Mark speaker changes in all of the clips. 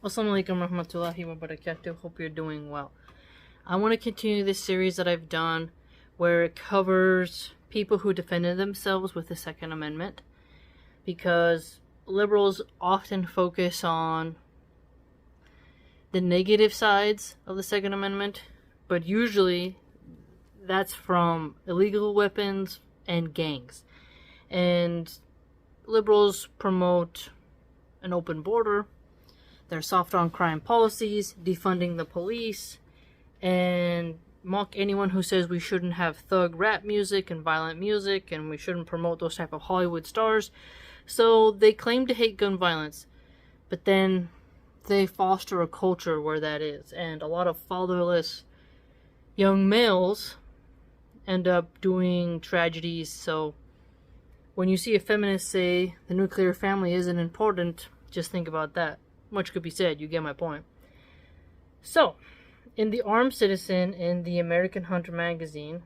Speaker 1: Assalamualaikum warahmatullahi wabarakatuh. Hope you're doing well. I want to continue this series that I've done where it covers people who defended themselves with the Second Amendment, because liberals often focus on the negative sides of the Second Amendment, but usually that's from illegal weapons and gangs. And liberals promote an open border. They're soft on crime policies, defunding the police, and mock anyone who says we shouldn't have thug rap music and violent music and we shouldn't promote those type of Hollywood stars. So they claim to hate gun violence, but then they foster a culture where that is, and a lot of fatherless young males end up doing tragedies. So when you see a feminist say the nuclear family isn't important, just think about that. Much could be said, you get my point. So, in the Armed Citizen in the American Hunter magazine,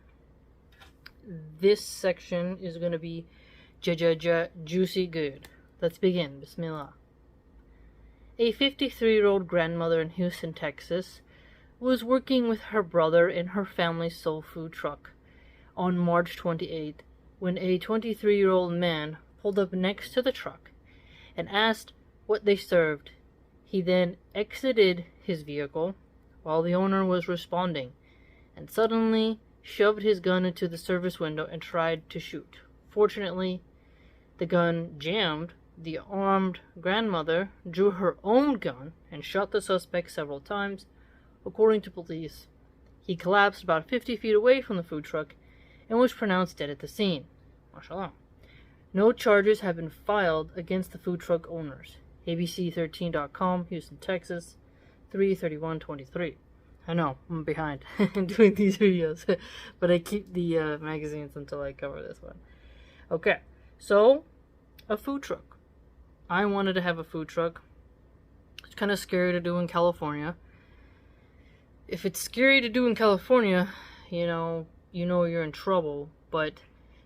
Speaker 1: this section is going to be juicy good. Let's begin. Bismillah. A 53-year-old grandmother in Houston, Texas, was working with her brother in her family's soul food truck on March 28th when a 23-year-old man pulled up next to the truck and asked what they served. He then exited his vehicle while the owner was responding and suddenly shoved his gun into the service window and tried to shoot. Fortunately, the gun jammed. The armed grandmother drew her own gun and shot the suspect several times. According to police, he collapsed about 50 feet away from the food truck and was pronounced dead at the scene. MashaAllah. No charges have been filed against the food truck owners. ABC13.com, Houston, Texas, 3/31/23. I know, I'm behind in doing these videos, but I keep the magazines until I cover this one. Okay, so, a food truck. I wanted to have a food truck. It's kind of scary to do in California. If it's scary to do in California, you know you're in trouble, but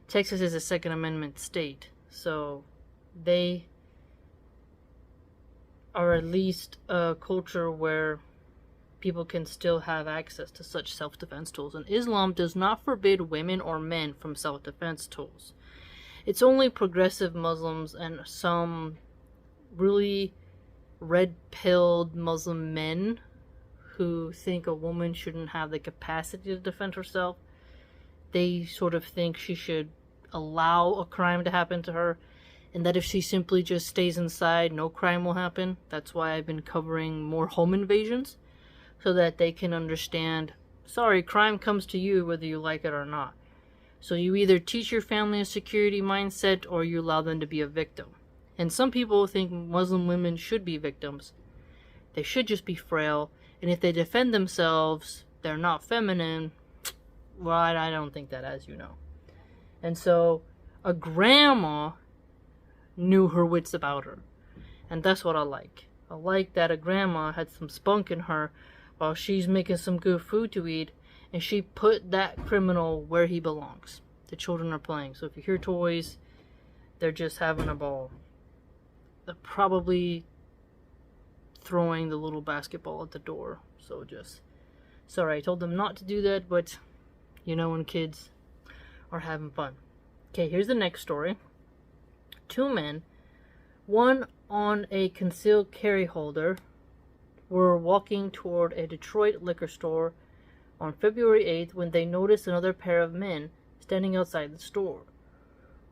Speaker 1: Texas is a Second Amendment state, so they are at least a culture where people can still have access to such self-defense tools. And Islam does not forbid women or men from self-defense tools. It's only progressive Muslims and some really red-pilled Muslim men who think a woman shouldn't have the capacity to defend herself. They sort of think she should allow a crime to happen to her, and that if she simply just stays inside, no crime will happen. That's why I've been covering more home invasions, so that they can understand, sorry, crime comes to you whether you like it or not. So you either teach your family a security mindset or you allow them to be a victim. And some people think Muslim women should be victims. They should just be frail, and if they defend themselves, they're not feminine. Well, I don't think that, as you know. And so, a grandma knew her wits about her. And that's what I like. I like that a grandma had some spunk in her while she's making some good food to eat, and she put that criminal where he belongs. The children are playing. So if you hear toys, they're just having a ball. They're probably throwing the little basketball at the door. So just, sorry, I told them not to do that, but you know when kids are having fun. Okay, here's the next story. Two men, one on a concealed carry holder, were walking toward a Detroit liquor store on February 8th when they noticed another pair of men standing outside the store.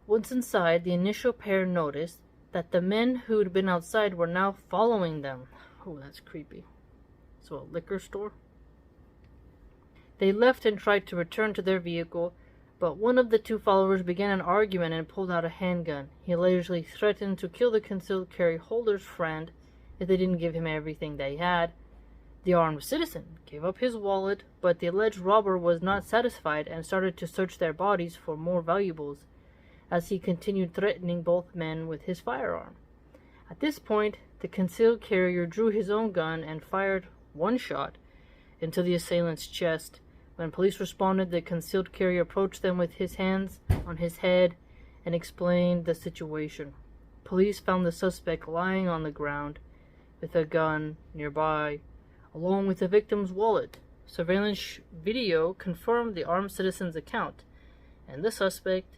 Speaker 1: Once inside, the initial pair noticed that the men who'd been outside were now following them. Oh, that's creepy. So a liquor store? They left and tried to return to their vehicle, but one of the two followers began an argument and pulled out a handgun. He allegedly threatened to kill the concealed carry holder's friend if they didn't give him everything they had. The armed citizen gave up his wallet, but the alleged robber was not satisfied and started to search their bodies for more valuables, as he continued threatening both men with his firearm. At this point, the concealed carrier drew his own gun and fired one shot into the assailant's chest. When police responded, the concealed carrier approached them with his hands on his head and explained the situation. Police found the suspect lying on the ground, with a gun nearby, along with the victim's wallet. Surveillance video confirmed the armed citizen's account, and the suspect,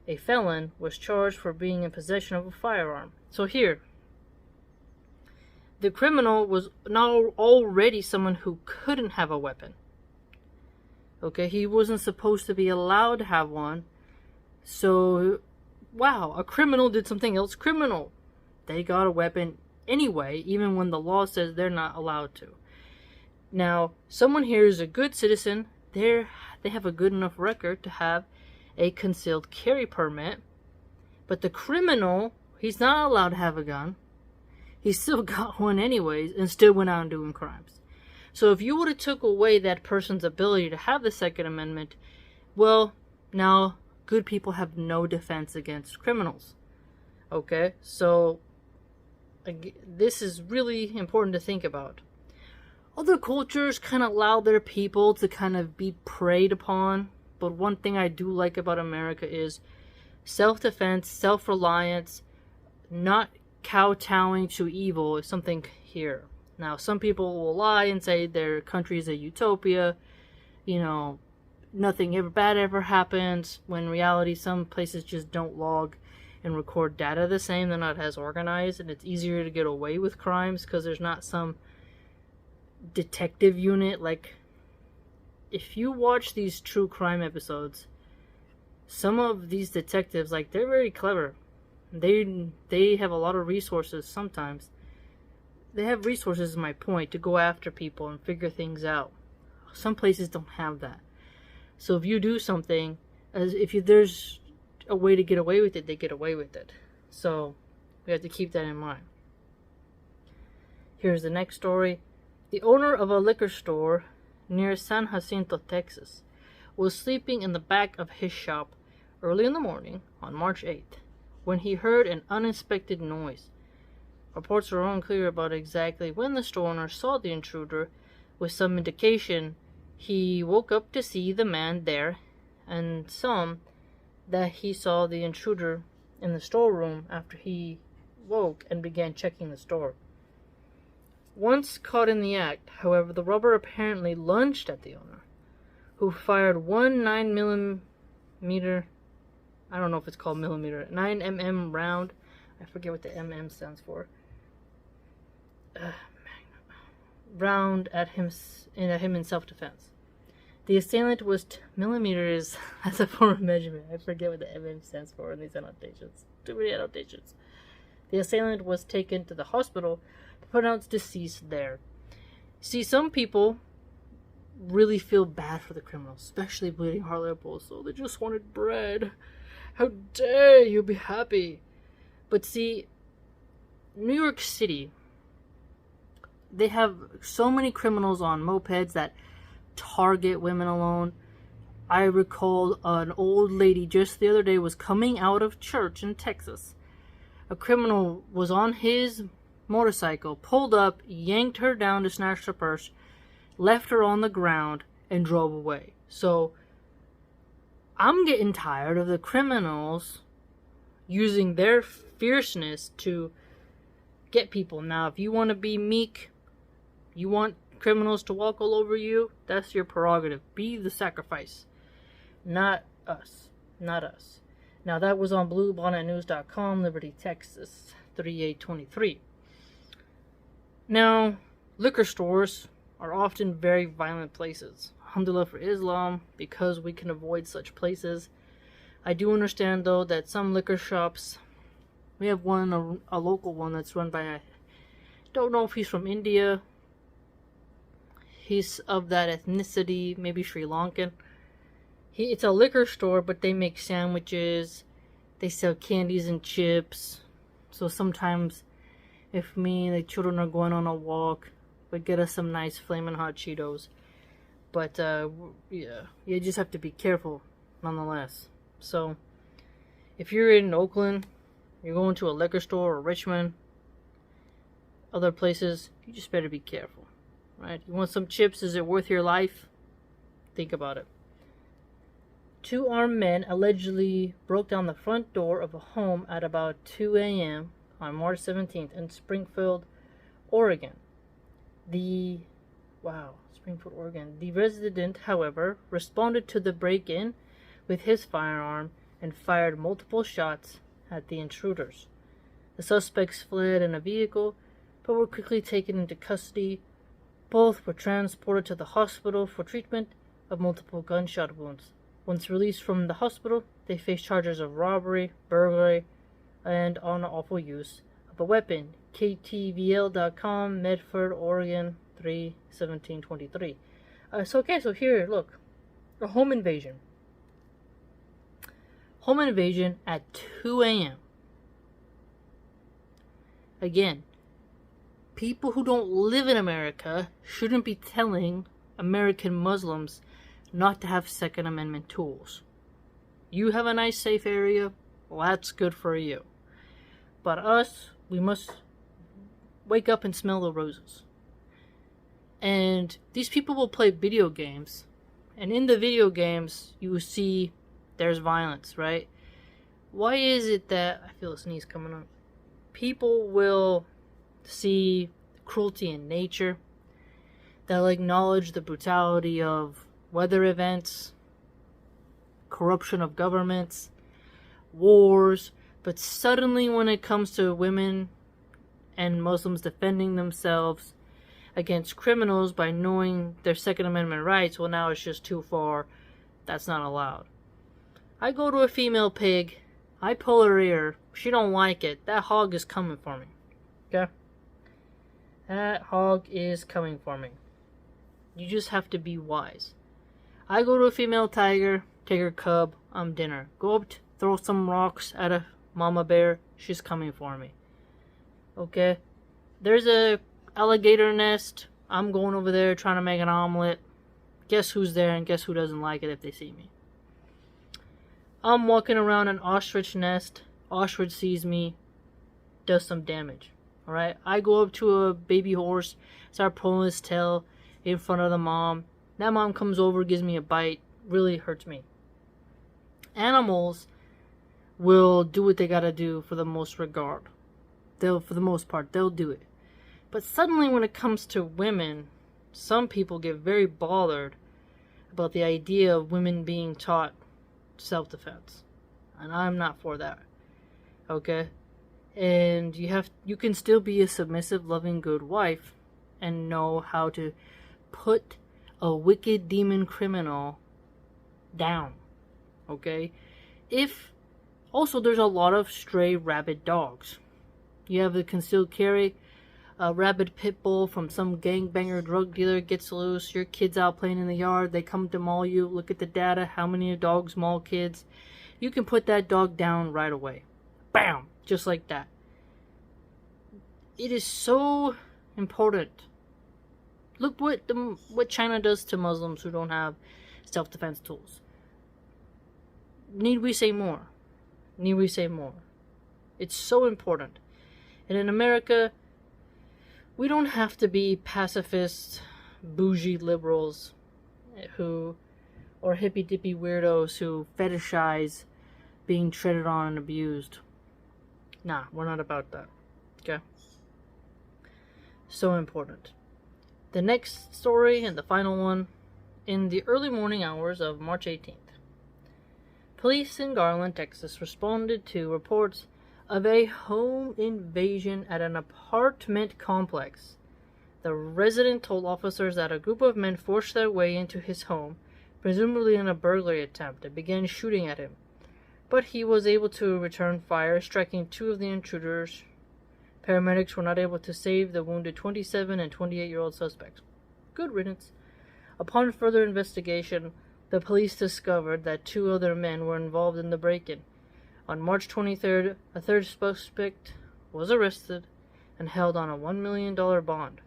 Speaker 1: a felon, was charged for being in possession of a firearm. So here, the criminal was not already someone who couldn't have a weapon. Okay, he wasn't supposed to be allowed to have one. So, wow, a criminal did something else criminal. They got a weapon anyway, even when the law says they're not allowed to. Now, someone here is a good citizen. They have a good enough record to have a concealed carry permit. But the criminal, he's not allowed to have a gun. He still got one anyways and still went out and doing crimes. So if you would have took away that person's ability to have the Second Amendment, well, now good people have no defense against criminals. Okay, so this is really important to think about. Other cultures kind of allow their people to kind of be preyed upon, but one thing I do like about America is self-defense, self-reliance, not kowtowing to evil is something here. Now, some people will lie and say their country is a utopia, you know, nothing ever bad ever happens, when in reality some places just don't log and record data the same. They're not as organized, and it's easier to get away with crimes because there's not some detective unit. Like, if you watch these true crime episodes, some of these detectives, like, they're very clever. They have a lot of resources sometimes. They have resources, is my point, to go after people and figure things out. Some places don't have that. So if you do something, there's a way to get away with it, they get away with it. So we have to keep that in mind. Here's the next story. The owner of a liquor store near San Jacinto, Texas, was sleeping in the back of his shop early in the morning on March 8th when he heard an unexpected noise. Reports are unclear about exactly when the store owner saw the intruder. With some indication, he woke up to see the man there, and some that he saw the intruder in the storeroom after he woke and began checking the store. Once caught in the act, however, the robber apparently lunged at the owner, who fired one 9mm, I don't know if it's called millimeter, 9mm round. I forget what the MM stands for. Round at him in self-defense. The assailant was millimeters as a form of measurement. I forget what the MM stands for in these annotations. Too many annotations. The assailant was taken to the hospital, pronounced deceased there. See, some people really feel bad for the criminals, especially bleeding heart liberals. So they just wanted bread. How dare you be happy? But see, New York City, they have so many criminals on mopeds that target women alone. I recall an old lady just the other day was coming out of church in Texas. A criminal was on his motorcycle, pulled up, yanked her down to snatch her purse, left her on the ground, and drove away. So, I'm getting tired of the criminals using their fierceness to get people. Now, if you want to be meek, you want criminals to walk all over you, that's your prerogative. Be the sacrifice. Not us. Not us. Now, that was on BlueBonnetNews.com, Liberty, Texas, 3823. Now, liquor stores are often very violent places. Alhamdulillah for Islam, because we can avoid such places. I do understand, though, that some liquor shops, we have one, a local one that's run by, I don't know if he's from India. He's of that ethnicity, maybe Sri Lankan. It's a liquor store, but they make sandwiches. They sell candies and chips. So sometimes, if me and the children are going on a walk, we get us some nice flaming hot Cheetos. But, yeah, you just have to be careful, nonetheless. So, if you're in Oakland, you're going to a liquor store, or Richmond, other places, you just better be careful, right? You want some chips? Is it worth your life? Think about it. 2 armed men allegedly broke down the front door of a home at about 2 a.m. on March 17th in Springfield, Oregon. Springfield, Oregon. The resident, however, responded to the break-in with his firearm and fired multiple shots at the intruders. The suspects fled in a vehicle, but were quickly taken into custody. Both were transported to the hospital for treatment of multiple gunshot wounds. Once released from the hospital, they faced charges of robbery, burglary, and unlawful use of a weapon. KTVL.com, Medford, Oregon, 3/17/23. So here, look. A home invasion. Home invasion at 2 a.m. Again, people who don't live in America shouldn't be telling American Muslims not to have Second Amendment tools. You have a nice safe area, well, that's good for you. But us, we must wake up and smell the roses. And these people will play video games, and in the video games, you will see there's violence, right? Why is it that, I feel a sneeze coming up, people will see cruelty in nature, they'll acknowledge the brutality of weather events, corruption of governments, wars, but suddenly when it comes to women and Muslims defending themselves against criminals by knowing their Second Amendment rights, well, now it's just too far, that's not allowed. I go to a female pig, I pull her ear, she don't like it, that hog is coming for me. Okay? That hog is coming for me. You just have to be wise. I go to a female tiger, take her cub, dinner. Go up, throw some rocks at a mama bear, she's coming for me. Okay? There's a alligator nest, I'm going over there trying to make an omelet. Guess who's there and guess who doesn't like it if they see me? I'm walking around an ostrich nest, ostrich sees me, does some damage. Alright? I go up to a baby horse, start pulling his tail in front of the mom. That mom comes over, gives me a bite, really hurts me. Animals will do what they gotta do for the most regard. For the most part, they'll do it. But suddenly when it comes to women, some people get very bothered about the idea of women being taught self-defense. And I'm not for that. Okay? And you can still be a submissive, loving, good wife and know how to put a wicked demon criminal down. Okay? Also, there's a lot of stray rabid dogs. You have the concealed carry, a rabid pit bull from some gangbanger drug dealer gets loose, your kid's out playing in the yard, they come to maul you, look at the data, how many dogs maul kids. You can put that dog down right away. Bam! Just like that. It is so important. Look what China does to Muslims who don't have self-defense tools. Need we say more? Need we say more? It's so important. And in America, we don't have to be pacifist, bougie liberals or hippy-dippy weirdos who fetishize being treaded on and abused. Nah, we're not about that. Okay? So important. The next story and the final one, in the early morning hours of March 18th. Police in Garland, Texas responded to reports of a home invasion at an apartment complex. The resident told officers that a group of men forced their way into his home, presumably in a burglary attempt, and began shooting at him. But he was able to return fire, striking two of the intruders. Paramedics were not able to save the wounded 27 and 28-year-old suspects. Good riddance. Upon further investigation, the police discovered that two other men were involved in the break-in. On March 23rd, a third suspect was arrested and held on a $1 million bond.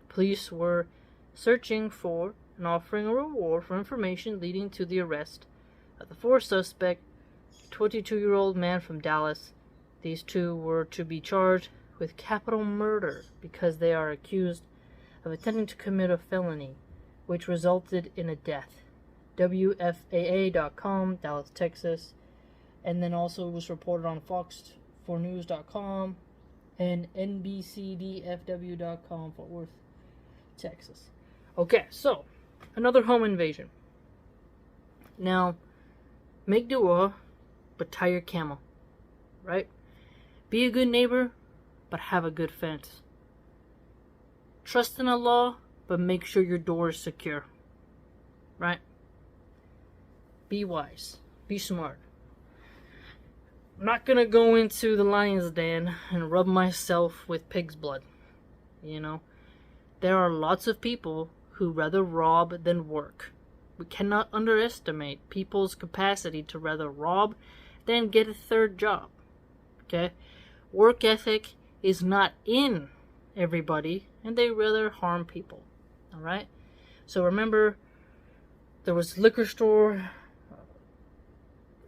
Speaker 1: Police were searching for and offering a reward for information leading to the arrest of the fourth suspect, a 22-year-old man from Dallas. These two were to be charged with capital murder because they are accused of attempting to commit a felony, which resulted in a death. WFAA.com, Dallas, Texas. And then also it was reported on Fox4News.com and nbcdfw.com, Fort Worth, Texas. Okay, so another home invasion. Now, make dua, but tie your camel, right? Be a good neighbor, but have a good fence. Trust in Allah, but make sure your door is secure, right? Be wise. Be smart. I'm not gonna go into the lion's den and rub myself with pig's blood. You know, there are lots of people who rather rob than work. We cannot underestimate people's capacity to rather rob than get a third job. Okay? Work ethic is not in everybody, and they rather harm people. Alright? So remember, there was liquor store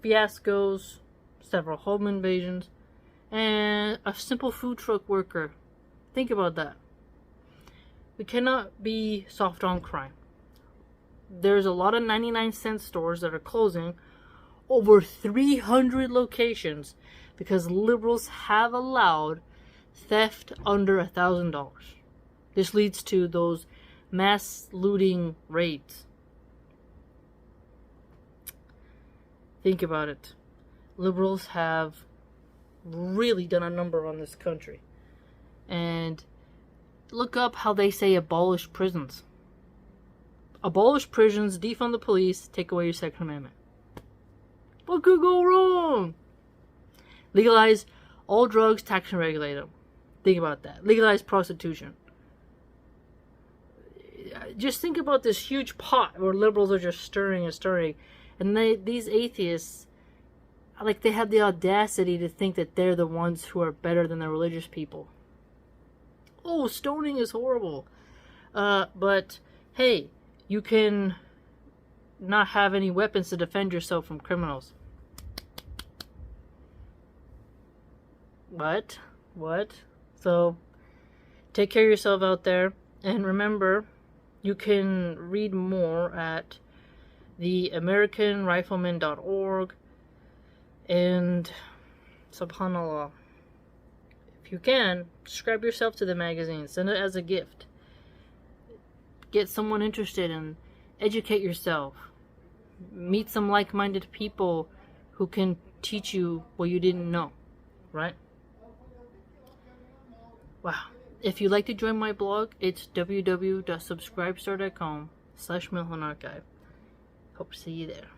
Speaker 1: fiascos, several home invasions, and a simple food truck worker. Think about that. We cannot be soft on crime. There's a lot of 99-cent stores that are closing, over 300 locations, because liberals have allowed theft under $1,000. This leads to those mass looting raids. Think about it. Liberals have really done a number on this country. And look up how they say abolish prisons. Abolish prisons, defund the police, take away your Second Amendment. What could go wrong? Legalize all drugs, tax and regulate them. Think about that. Legalize prostitution. Just think about this huge pot where liberals are just stirring and stirring. And these atheists, like, they have the audacity to think that they're the ones who are better than the religious people. Oh, stoning is horrible. But, hey, you can not have any weapons to defend yourself from criminals. What? So, take care of yourself out there. And remember, you can read more at theamericanrifleman.org, and subhanallah, if you can, subscribe yourself to the magazine, send it as a gift, get someone interested, and educate yourself, meet some like-minded people who can teach you what you didn't know, right? Wow. If you'd like to join my blog, it's www.subscribestar.com/MilhonArchive. Hope to see you there.